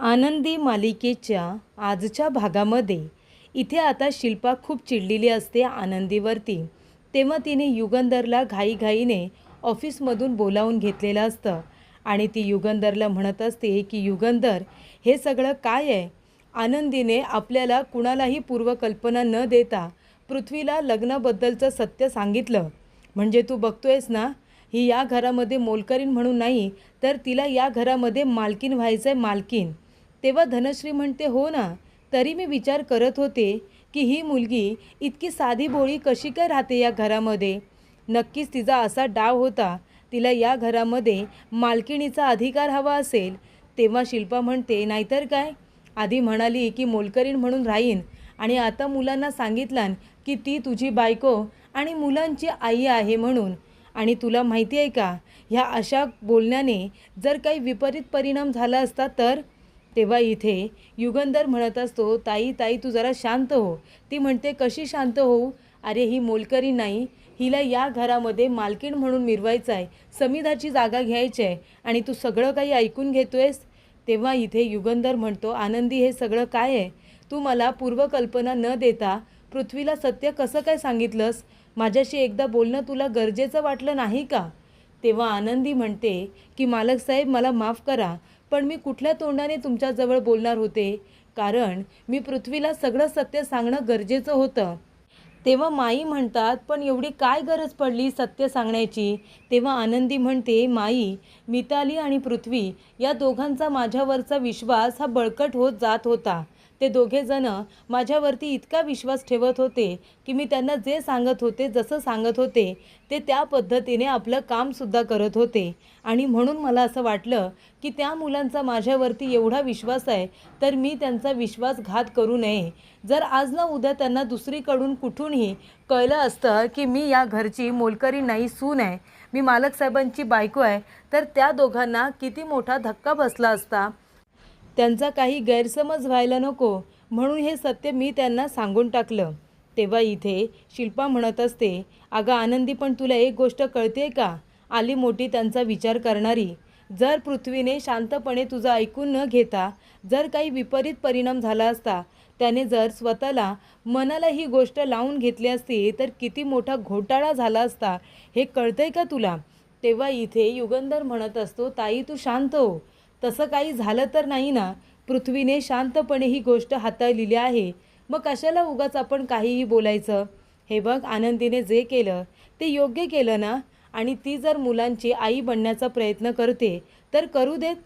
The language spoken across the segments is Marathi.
आनंदी मालिकेच्या आजच्या भागामध्ये इथे आता शिल्पा खूप चिडलेली असते आनंदीवरती. तेव्हा तिने युगंधरला घाईघाईने ऑफिसमधून बोलावून घेतलेलं असतं आणि ती युगंधरला म्हणत असते की युगंधर, हे सगळं काय आहे? आनंदीने आपल्याला कुणालाही पूर्वकल्पना न देता पृथ्वीला लग्नाबद्दलचं सत्य सांगितलं. म्हणजे तू बघतोयस ना, ही या घरामध्ये मोलकरीण म्हणून नाही तर तिला या घरामध्ये मालकीण व्हायचं आहे, मालकीण. तेव्हा धनश्री म्हणते, हो ना, तरी मी विचार करत होते की ही मुलगी इतकी साधीभोळी कशी काय राहते या घरामध्ये. नक्कीच तिचा असा डाव होता, तिला या घरामध्ये मालकिणीचा अधिकार हवा असेल. तेव्हा शिल्पा म्हणते, नाहीतर काय, आधी म्हणाली की मोलकरीण म्हणून राहीन आणि आता मुलांना सांगितलं की ती तुझी बायको आणि मुलांची आई आहे म्हणून. आणि तुला माहिती आहे का, ह्या अशा बोलण्याने जर काही विपरीत परिणाम झाला असता तर. तेव्हा इथे युगंधर म्हणत असतो, ताई ताई तू जरा शांत हो. ती म्हणते, कशी शांत होऊ? अरे ही मोलकरीण नाही, हिला या घरामध्ये मालकीण म्हणून मिरवायचं आहे, समिधाची जागा घ्यायची आहे आणि तू सगळं काही ऐकून घेतोयस. तेव्हा इथे युगंधर म्हणतो, आनंदी हे सगळं काय आहे? तू मला पूर्वकल्पना न देता पृथ्वीला सत्य कसं काय सांगितलंस? माझ्याशी एकदा बोलणं तुला गरजेचं वाटलं नाही का? तेव्हा आनंदी म्हणते की मालक साहेब मला माफ करा, पण मी कुठल्या तोंडाने तुमच्याजवळ बोलणार होते, कारण मी पृथ्वीला सगळं सत्य सांगणं गरजेचं होतं. तेव्हा माई म्हणतात, पण एवढी काय गरज पडली सत्य सांगण्याची? तेव्हा आनंदी म्हणते, माई, मिताली आणि पृथ्वी या दोघांचा माझ्यावरचा विश्वास हा बळकट होत जात होता. ते दोघेजण माझ्यावरती इतका विश्वास ठेवत होते की मी त्यांना जे सांगत होते, जसं सांगत होते ते त्या पद्धतीने आपलं कामसुद्धा करत होते. आणि म्हणून मला असं वाटलं की त्या मुलांचा माझ्यावरती एवढा विश्वास आहे तर मी त्यांचा विश्वासघात करू नये. जर आज ना उद्या त्यांना दुसरीकडून कुठूनही कळलं असतं की मी या घरची मोलकरीण नाही, सून आहे, मी मालक साहेबांची बायको आहे, तर त्या दोघांना किती मोठा धक्का बसला असता. त्यांचा काही गैरसमज व्हायला नको म्हणून हे सत्य मी त्यांना सांगून टाकलं. तेव्हा इथे शिल्पा म्हणत असते, अगं आनंदी, पण तुला एक गोष्ट कळते का? आली मोठी त्यांचा विचार करणारी. जर पृथ्वीने शांतपणे तुझं ऐकून न घेता जर काही विपरीत परिणाम झाला असता, त्याने जर स्वतःला मनाला ही गोष्ट लावून घेतली असती तर किती मोठा घोटाळा झाला असता, हे कळतंय का तुला? तेव्हा इथे युगंधर म्हणत असतो, ताई तू शांत हो, तसं काही झालं तर नाही ना, पृथ्वीने शांतपणे ही गोष्ट हाताळलेली आहे, मग कशाला उगाच आपण काहीही बोलायचं. हे बघ, आनंदीने जे केलं ते योग्य केलं ना, आणि ती जर मुलांची आई बनण्याचा प्रयत्न करते तर करू देत.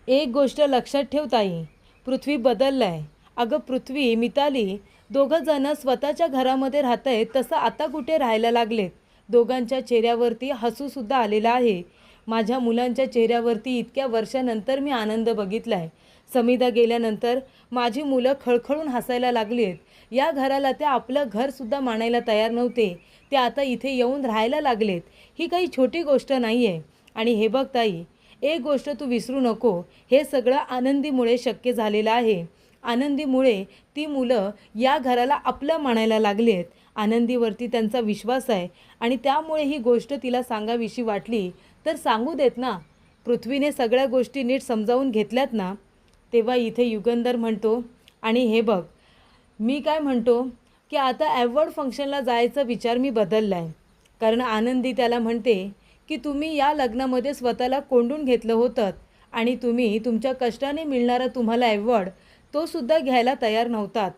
एक गोष्ट लक्षात ठेव ताई, पृथ्वी बदललाय. अगं पृथ्वी, मिताली दोघंजणं स्वतःच्या घरामध्ये राहत आहेत, तसं आता कुठे राहायला लागलेत. दोघांच्या चेहऱ्यावरती हसूसुद्धा आलेलं आहे. माझ्या मुलांच्या चेहऱ्यावरती इतक्या वर्षानंतर मी आनंद बघितला आहे. समिधा गेल्यानंतर माझी मुलं खळखळून हसायला लागली आहेत. या घराला ते आपलं घरसुद्धा मानायला तयार नव्हते, ते आता इथे येऊन राहायला लागलेत. ही काही छोटी गोष्ट नाही आहे. आणि हे बघ ताई, एक गोष्ट तू विसरू नको, हे सगळं आनंदीमुळे शक्य झालेलं आहे. आनंदीमुळे ती मुलं या घराला आपलं मानायला लागली आहेत. आनंदीवरती त्यांचा विश्वास आहे आणि त्यामुळे ही गोष्ट तिला सांगावीशी वाटली तर सांगू देत ना. पृथ्वीने सगळ्या गोष्टी नीट समजावून घेतल्यात ना. तेव्हा इथे युगंधर म्हणतो, आणि हे बघ, मी काय म्हणतो की आता ॲवॉर्ड फंक्शनला जायचा विचार मी बदलला आहे. कारण आनंदी त्याला म्हणते की तुम्ही या लग्नामध्ये स्वतःला कोंडून घेतलं होतं आणि तुम्ही तुमच्या कष्टाने मिळणारा तुम्हाला ॲवॉर्ड तो सुद्धा घ्यायला तयार नव्हतात.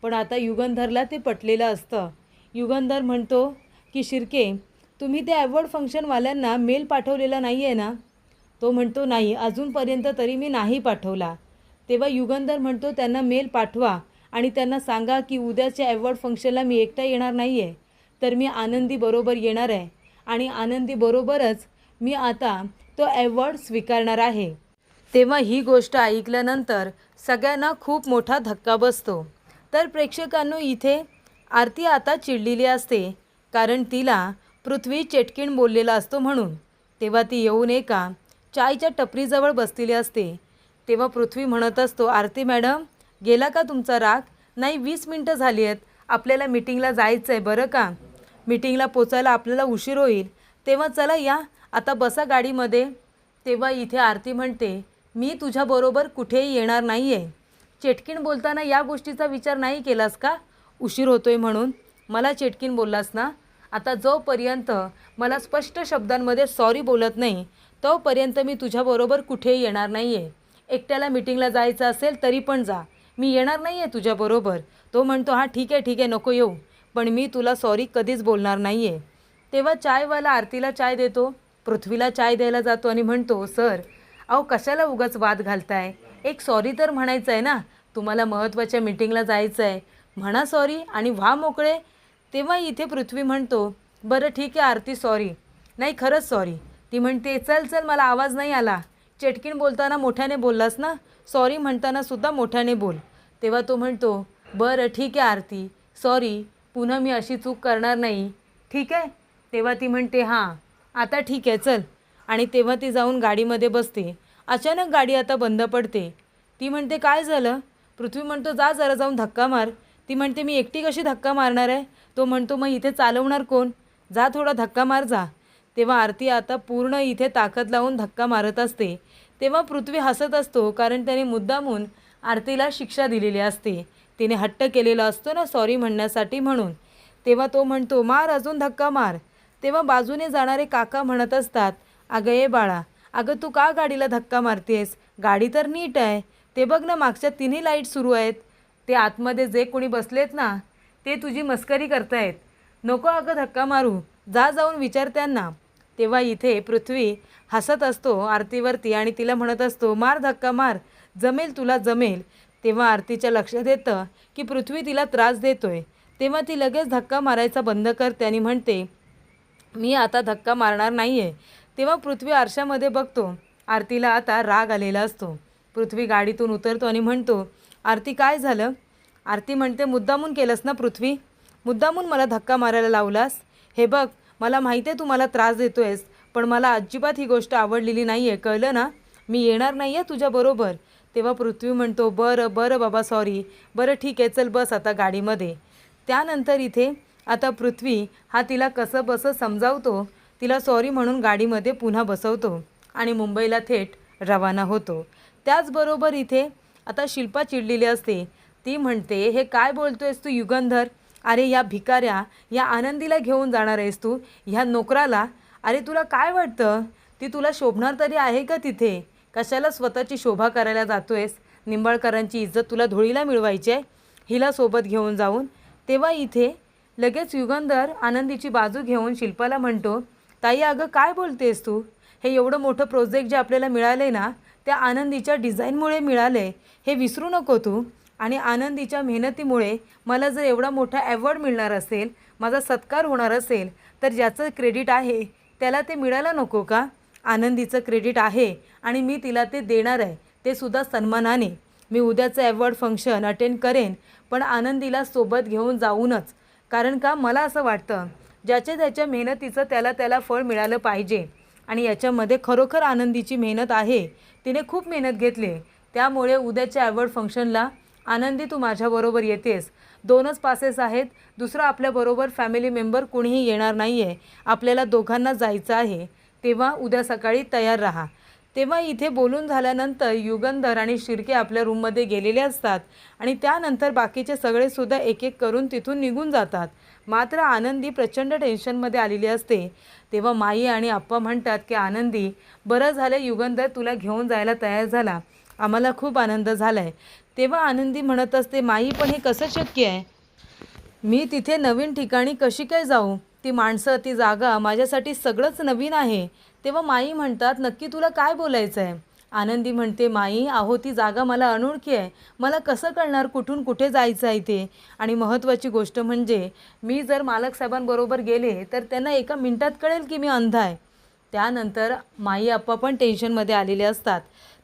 पण आता युगंधरला ते पटलेलं असतं. युगंधर म्हणतो की शिर्के, तुम्ही त्या ॲवॉर्ड फंक्शनवाल्यांना मेल पाठवलेला नाही आहे ना? तो म्हणतो, नाही, अजूनपर्यंत तरी मी नाही पाठवला. तेव्हा युगंधर म्हणतो, त्यांना मेल पाठवा आणि त्यांना सांगा की उद्याच्या ॲवॉर्ड फंक्शनला मी एकटा येणार नाही आहे, तर मी आनंदीबरोबर येणार आहे आणि आनंदीबरोबरच मी आता तो ॲवॉर्ड स्वीकारणार आहे. तेव्हा ही गोष्ट ऐकल्यानंतर सगळ्यांना खूप मोठा धक्का बसतो. तर प्रेक्षकांनो, इथे आरती आता चिडलेली असते, कारण तिला पृथ्वी चेटकीण बोललेला असतो म्हणून. तेव्हा ती येऊन एका चायच्या टपरीजवळ बसलेली असते. तेव्हा पृथ्वी म्हणत असतो, आरती मॅडम, गेला का तुमचा राग? नाही, 20 मिनटं झाली आहेत, आपल्याला मीटिंगला जायचं आहे बरं का, मीटिंगला पोचायला आपल्याला उशीर होईल. तेव्हा चला या, आता बसा गाडीमध्ये. तेव्हा इथे आरती म्हणते, मी तुझ्याबरोबर कुठेही येणार नाही आहे. चेटकीण बोलताना या गोष्टीचा विचार नाही केलास का? उशीर होतोय म्हणून मला चेटकीण बोललास ना? आता जोपर्यंत मला स्पष्ट शब्दांमध्ये सॉरी बोलत नाही तोपर्यंत मी तुझ्याबरोबर कुठेही येणार नाही आहे. एकट्याला मीटिंगला जायचं असेल तरी पण जा, मी येणार नाही आहे तुझ्याबरोबर. तो म्हणतो हां ठीक आहे नको येऊ, पण मी तुला सॉरी कधीच बोलणार नाही आहे. तेव्हा चायवाला आरतीला चाय देतो, पृथ्वीला चाय द्यायला जातो आणि म्हणतो सर अहो कशाला उगाच वाद घालताय, एक सॉरी तर म्हणायचं आहे ना, तुम्हाला महत्त्वाच्या मीटिंगला जायचं आहे, म्हणा सॉरी आणि व्हा मोकळे. तेव्हा इथे पृथ्वी म्हणतो बरं ठीक आहे आरती सॉरी. नाही खरंच सॉरी. ती म्हणते चल मला आवाज नाही आला, चेटकीण बोलताना मोठ्याने बोललास ना, सॉरी म्हणताना सुद्धा मोठ्याने बोल. तेव्हा तो म्हणतो बरं ठीक आहे आरती सॉरी, पुन्हा मी अशी चूक करणार नाही, ठीक आहे. तेव्हा ती म्हणते हां आता ठीक आहे चल. आणि तेव्हा ती जाऊन गाडीमध्ये बसते. अचानक गाडी आता बंद पडते. ती म्हणते काय झालं? पृथ्वी म्हणतो जा जरा जाऊन धक्का मार. ती म्हणते मी एकटी कशी धक्का मारणार आहे? तो म्हणतो मग इथे चालवणार कोण? जा थोडा धक्का मार जा. तेव्हा आरती आता पूर्ण इथे ताकद लावून धक्का मारत असते. तेव्हा पृथ्वी हसत असतो, कारण त्याने मुद्दामून आरतीला शिक्षा दिलेली असते. तिने हट्ट केलेला असतो ना सॉरी म्हणण्यासाठी म्हणून. तेव्हा तो म्हणतो मार अजून धक्का मार. तेव्हा बाजूने जाणारे काका म्हणत असतात अगं ये बाळा, अगं तू का गाडीला धक्का मारतेस? गाडी तर नीट आहे, ते बघ ना मागच्या तिन्ही लाईट सुरू आहेत. ते आतमध्ये जे कोणी बसलेत ना ते तुझी मस्करी करतायत. नको अगं धक्का मारू, जा जाऊन विचार त्यांना. तेव्हा इथे पृथ्वी हसत असतो आरतीवरती आणि तिला म्हणत असतो मार धक्का मार, जमेल तुला जमेल. तेव्हा आरतीच्या लक्षात येतं की पृथ्वी तिला त्रास देतोय. तेव्हा ती लगेच धक्का मारायचा बंद करते आणि म्हणते मी आता धक्का मारणार नाही आहे. तेव्हा पृथ्वी आरशामध्ये बघतो, आरतीला आता राग आलेला असतो. पृथ्वी गाडीतून उतरतो आणि म्हणतो आरती काय झालं? आरती म्हणते मुद्दामून केलंस ना पृथ्वी, मुद्दामून मला धक्का मारायला लावलास. हे बघ मला माहिती आहे तू मला त्रास देतो आहेस, पण मला अजिबात ही गोष्ट आवडलेली नाही आहे, कळलं ना? मी येणार नाही आहे तुझ्याबरोबर. तेव्हा पृथ्वी म्हणतो बरं बाबा सॉरी, बरं ठीक आहे चल बस आता गाडीमध्ये. त्यानंतर इथे आता पृथ्वी हा तिला कसं बसं समजावतो, तिला सॉरी म्हणून गाडीमध्ये पुन्हा बसवतो आणि मुंबईला थेट रवाना होतो. त्याचबरोबर इथे आता शिल्पा चिडलेली असते. ती म्हणते हे काय बोलतोयस तू युगंधर? अरे या भिकाऱ्या या आनंदीला घेऊन जाणार आहेस तू, ह्या नोकराला? अरे तुला काय वाटतं ती तुला शोभणार तरी आहे का तिथे? कशाला स्वतःची शोभा करायला जातोयस? निंबाळकरांची इज्जत तुला धुळीला मिळवायची आहे हिला सोबत घेऊन जाऊन. तेव्हा इथे लगेच युगंधर आनंदीची बाजू घेऊन शिल्पाला म्हणतो ताई अगं काय बोलतेस तू? हे एवढं मोठं प्रोजेक्ट जे आपल्याला मिळाले ना त्या आनंदीच्या डिझाईनमुळे मिळाले, हे विसरू नको तू. आणि आनंदीच्या मेहनतीमुळे मला जर एवढा मोठा ॲवॉर्ड मिळणार असेल, माझा सत्कार होणार असेल, तर ज्याचं क्रेडिट आहे त्याला ते मिळायला नको का? आनंदीचं क्रेडिट आहे आणि मी तिला ते देणार आहे, ते सुद्धा सन्मानाने. मी उद्याचं ॲवॉर्ड फंक्शन अटेंड करेन, पण आनंदीला सोबत घेऊन जाऊनच. कारण का मला असं वाटतं ज्याच्या त्याच्या मेहनतीचं त्याला फळ मिळालं पाहिजे. आणि याच्यामध्ये खरोखर आनंदीची मेहनत आहे, तिने खूप मेहनत घेतली. त्यामुळे उद्याच्या ॲवॉर्ड फंक्शनला आनंदी तू माझ्याबरोबर येतेस. 2च पासेस आहेत, दुसरा आपल्याबरोबर फॅमिली मेंबर कुणीही येणार नाही आहे. आपल्याला दोघांना जायचं आहे, तेव्हा उद्या सकाळी तयार राहा. तेव्हा इथे बोलून झाल्यानंतर युगंधर आणि शिर्के आपल्या रूममध्ये गेलेले असतात आणि त्यानंतर बाकीचे सगळेसुद्धा एक एक करून तिथून निघून जातात. मात्र आनंदी प्रचंड टेन्शनमध्ये आलेली असते. तेव्हा माई आणि आप्पा म्हणतात की आनंदी बरं झालं युगंधर तुला घेऊन जायला तयार झाला, आम्हाला खूप आनंद झाला आहे. तेव्हा आनंदी म्हणत असते माई पण हे कसं शक्य आहे? मी तिथे नवीन ठिकाणी कशी काय जाऊ? ती माणसं ती जागा माझ्यासाठी सगळंच नवीन आहे. तेव्हा माई म्हणतात नक्की तुला काय बोलायचं आहे? आनंदी म्हणते माई अहो ती जागा मला अनोळखी आहे, मला कसं कळणार कुठून कुठे जायचं आहे ते? आणि महत्त्वाची गोष्ट म्हणजे मी जर मालक साहेबांबरोबर गेले तर त्यांना एका मिनिटात कळेल की मी अंध आहे. त्यानंतर माई आप्पा पण टेन्शनमध्ये आलेले असतात.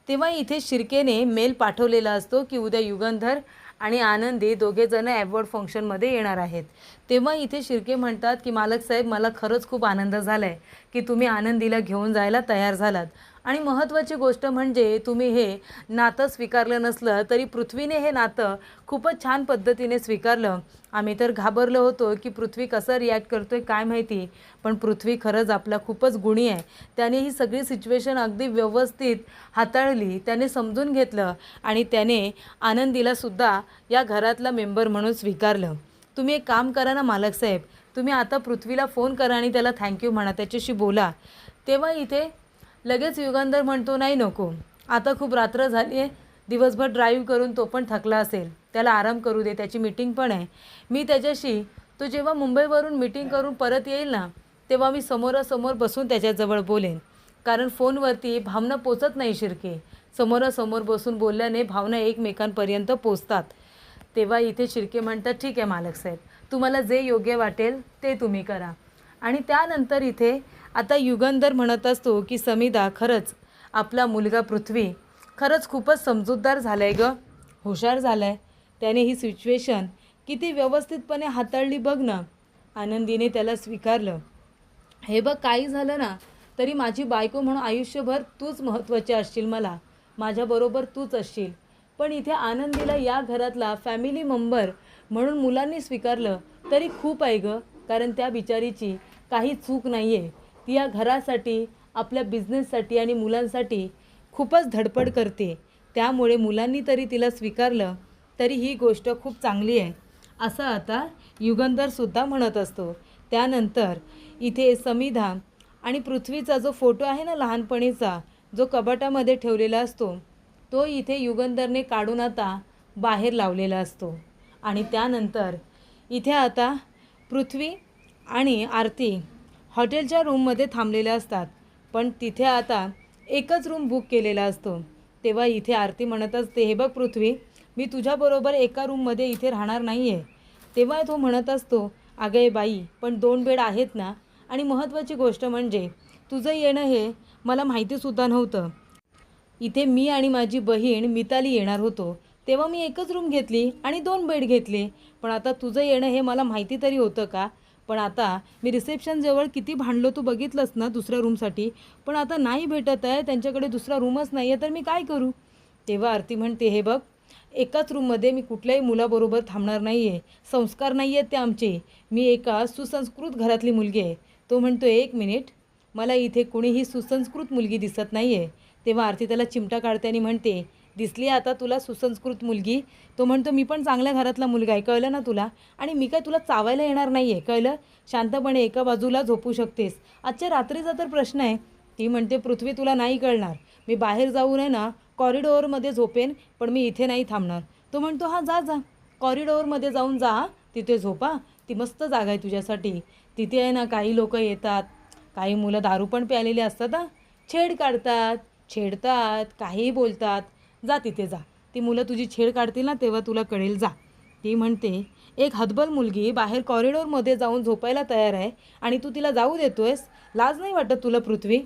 तेव्हा इथे शिर्केने मेल पाठवलेला असतो की उद्या युगंधर आणि आनंदी दोघेजण ॲवॉर्ड फंक्शनमध्ये येणार आहेत. तेव्हा इथे शिर्के म्हणतात की मालक साहेब मला खरंच खूप आनंद झाला आहे की तुम्ही आनंदीला घेऊन जायला तयार झालात. आणि महत्त्वाची गोष्ट म्हणजे तुम्ही हे नातं स्वीकारलं नसलं तरी पृथ्वीने हे नातं खूपच छान पद्धतीने स्वीकारलं. आम्ही तर घाबरलो होतो की पृथ्वी कसं रिॲक्ट करतोय काय माहिती, पण पृथ्वी खरंच आपला खूपच गुणी आहे. त्याने ही सगळी सिच्युएशन अगदी व्यवस्थित हाताळली, त्याने समजून घेतलं आणि त्याने आनंदीलासुद्धा या घरातला मेंबर म्हणून स्वीकारलं. तुम्ही एक काम करा ना मालक साहेब, तुम्ही आता पृथ्वीला फोन करा आणि त्याला थँक्यू म्हणा, त्याच्याशी बोला. तेव्हा इथे लगेच युगंधर म्हणतो, नाही नको, आता खूप रात्र झाली आहे, दिवसभर ड्राईव्ह करून तो पण थकला असेल, त्याला आराम करू दे, त्याची मीटिंग पण आहे. मी त्याच्याशी तो जेव्हा मुंबईवरून मीटिंग करून परत येईल ना, तेव्हा मी समोरासमोर बसून त्याच्याजवळ बोलेन. कारण फोनवरती भावना पोचत नाही शिर्के, समोरासमोर बसून बोलल्याने भावना एकमेकांपर्यंत पोचतात. तेव्हा इथे शिर्के म्हणतात, ठीक आहे मालक साहेब, तुम्हाला जे योग्य वाटेल ते तुम्ही करा. आणि त्यानंतर इथे आता युगंधर म्हणत असतो की समिधा, खरंच आपला मुलगा पृथ्वी खरंच खूपच समजूतदार झाला आहे गं, हुशार झाला आहे. त्याने ही सिच्युएशन किती व्यवस्थितपणे हाताळली बघ ना. आनंदीने त्याला स्वीकारलं. हे बघ, काही झालं ना तरी माझी बायको म्हणून आयुष्यभर तूच महत्त्वाची असशील, मला माझ्याबरोबर तूच असशील. पण इथे आनंदीला या घरातला फॅमिली मेंबर म्हणून मुलांनी स्वीकारलं तरी खूप आहे गं. कारण त्या बिचारीची काही चूक नाही आहे. ती या घरासाठी, आपल्या बिझनेससाठी आणि मुलांसाठी खूपच धडपड करते. त्यामुळे मुलांनी तरी तिला स्वीकारलं तरी ही गोष्ट खूप चांगली आहे, असं आता युगंधरसुद्धा म्हणत असतो. त्यानंतर इथे समिधा आणि पृथ्वीचा जो फोटो आहे ना लहानपणीचा, जो कपाटामध्ये ठेवलेला असतो, तो इथे युगंधरने काढून आता बाहेर लावलेला असतो. आणि त्यानंतर इथे आता पृथ्वी आणि आरती हॉटेलच्या रूममध्ये थांबलेल्या असतात. पण तिथे आता एकच रूम बुक केलेला असतो. तेव्हा इथे आरती म्हणत असते, हे बघ पृथ्वी, मी तुझ्याबरोबर एका रूममध्ये इथे राहणार नाही आहे. तेव्हा तो म्हणत असतो, अगं बाई, पण 2 बेड आहेत ना. आणि महत्त्वाची गोष्ट म्हणजे तुझं येणं हे मला माहितीसुद्धा नव्हतं. इथे मी आणि माझी बहीण मिताली येणार होतो, तेव्हा मी एकच रूम घेतली आणि 2 बेड घेतले. पण आता तुझं येणं हे मला माहिती तरी होतं का? पण आता मी रिसेप्शनजवळ किती भांडलो तू बघितलंस ना दुसऱ्या रूमसाठी. पण आता नाही भेटत आहे, त्यांच्याकडे दुसरा रूमच नाही आहे, तर मी काय करू? तेव्हा आरती म्हणते, हे बघ, एकाच रूममध्ये मी कुठल्याही मुलाबरोबर थांबणार नाही आहे. संस्कार नाही आहेत ते आमचे. मी एका सुसंस्कृत घरातली मुलगी आहे. तो म्हणतो, 1 मिनिट, मला इथे कोणीही सुसंस्कृत मुलगी दिसत नाही आहे. तेव्हा आरती त्याला चिमटा काढते आणि म्हणते, दिसली आता तुला सुसंस्कृत मुलगी? तो म्हणतो, मी पण चांगल्या घरातला मुलगा आहे, कळलं ना तुला? आणि मी काय तुला चावायला येणार नाही आहे, कळलं? शांतपणे एका बाजूला झोपू शकतेस. आजच्या रात्रीचा तर प्रश्न आहे. ती म्हणते, पृथ्वी तुला नाही कळणार, मी बाहेर जाऊन आहे ना कॉरिडोअरमध्ये झोपेन, पण मी इथे नाही थांबणार. तो म्हणतो, हां जा जा, कॉरिडोअरमध्ये जाऊन जा, तिथे झोपा, ती मस्त जागा आहे तुझ्यासाठी. तिथे आहे ना काही लोक येतात, काही मुलं दारू पण प्यालेली असतात, हां, छेड काढतात, छेडतात, काहीही बोलतात. जा तिथे जा, ती मुलं तुझी छेड काढतील ना तेव्हा तुला कळेल, जा. ती म्हणते, एक हतबल मुलगी बाहेर कॉरिडोरमध्ये जाऊन झोपायला तयार आहे आणि तू तिला जाऊ देतोयस? लाज नाही वाटत तुला पृथ्वी?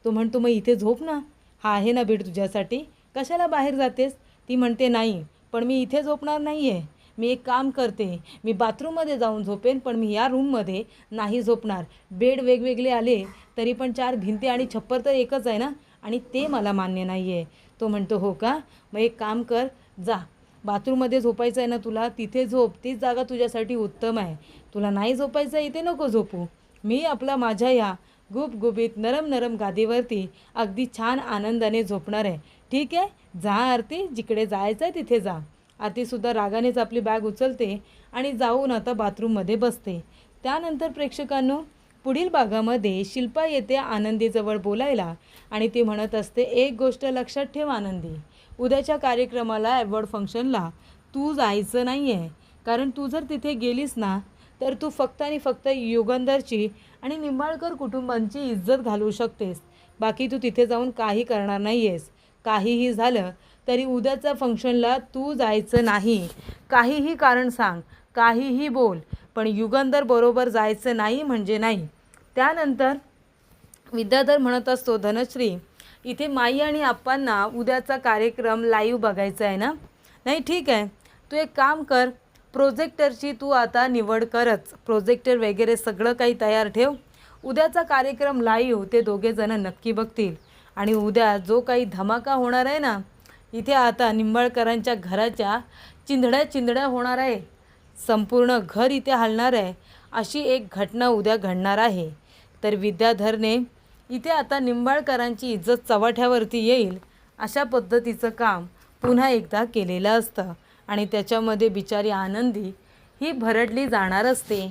तो म्हणतो, मग इथे झोप ना, हा आहे ना बेड तुझ्यासाठी, कशाला बाहेर जातेस? ती म्हणते, नाही, पण मी इथे झोपणार नाही आहे. मी एक काम करते, मी बाथरूममध्ये जाऊन झोपेन, पण मी या रूममध्ये नाही झोपणार. बेड वेगवेगळे आले तरी पण 4 भिंती आणि छप्पर तर एकच आहे ना, आणि ते मला मान्य नाही आहे. तो म्हणतो, हो का? मग एक काम कर, जा, बाथरूममध्ये झोपायचं आहे ना तुला, तिथे झोप, तीच जागा तुझ्यासाठी उत्तम आहे. तुला नाही झोपायचं आहे इथे, नको झोपू. मी आपला माझ्या या गुबगुबीत नरम नरम गादीवरती अगदी छान आनंदाने झोपणार आहे. ठीक आहे, जा आरती, जिकडे जायचं आहे तिथे जा. आरतीसुद्धा रागानेच आपली बॅग उचलते आणि जाऊन आता बाथरूममध्ये बसते. त्यानंतर प्रेक्षकांनो, पुढील भागामध्ये शिल्पा येते आनंदीजवळ बोलायला आणि ती म्हणत असते, एक गोष्ट लक्षात ठेव आनंदी, उद्याच्या कार्यक्रमाला अवॉर्ड फंक्शनला तू जायचं नाही आहे. कारण तू जर तिथे गेलीस ना तर तू फक्त आणि फक्त युगंधरची आणि निंबाळकर कुटुंबांची इज्जत घालवू शकतेस. बाकी तू तिथे जाऊन काही करणार नाही आहेस. काहीही झालं तरी उद्याच्या फंक्शनला तू जायचं नाही. काहीही कारण सांग, काहीही बोल, पण युगंधर बरोबर जायचं नाही म्हणजे नाही. त्यानंतर विद्याधर म्हणत असतो, धनश्री, इथे माई आणि आप्पांना उद्याचा कार्यक्रम लाईव्ह बघायचा आहे ना? नाही, ठीक आहे, तू एक काम कर, प्रोजेक्टरची तू आता निवड करच. प्रोजेक्टर वगैरे सगळं काही तयार ठेव. उद्याचा कार्यक्रम लाईव्ह ते दोघेजणं नक्की बघतील. आणि उद्या जो काही धमाका होणार आहे ना, इथे आता निंबाळकरांच्या घराच्या चिंधड्या चिंधड्या होणार आहे. संपूर्ण घर इथे हलणार आहे, अशी एक घटना उद्या घडणार आहे. तर विद्याधरने इथे आता निंबाळकरांची इज्जत चव्हाट्यावरती येईल अशा पद्धतीचं काम पुन्हा एकदा केलेलं असतं आणि त्याच्यामध्ये बिचारी आनंदी ही भरडली जाणार असते.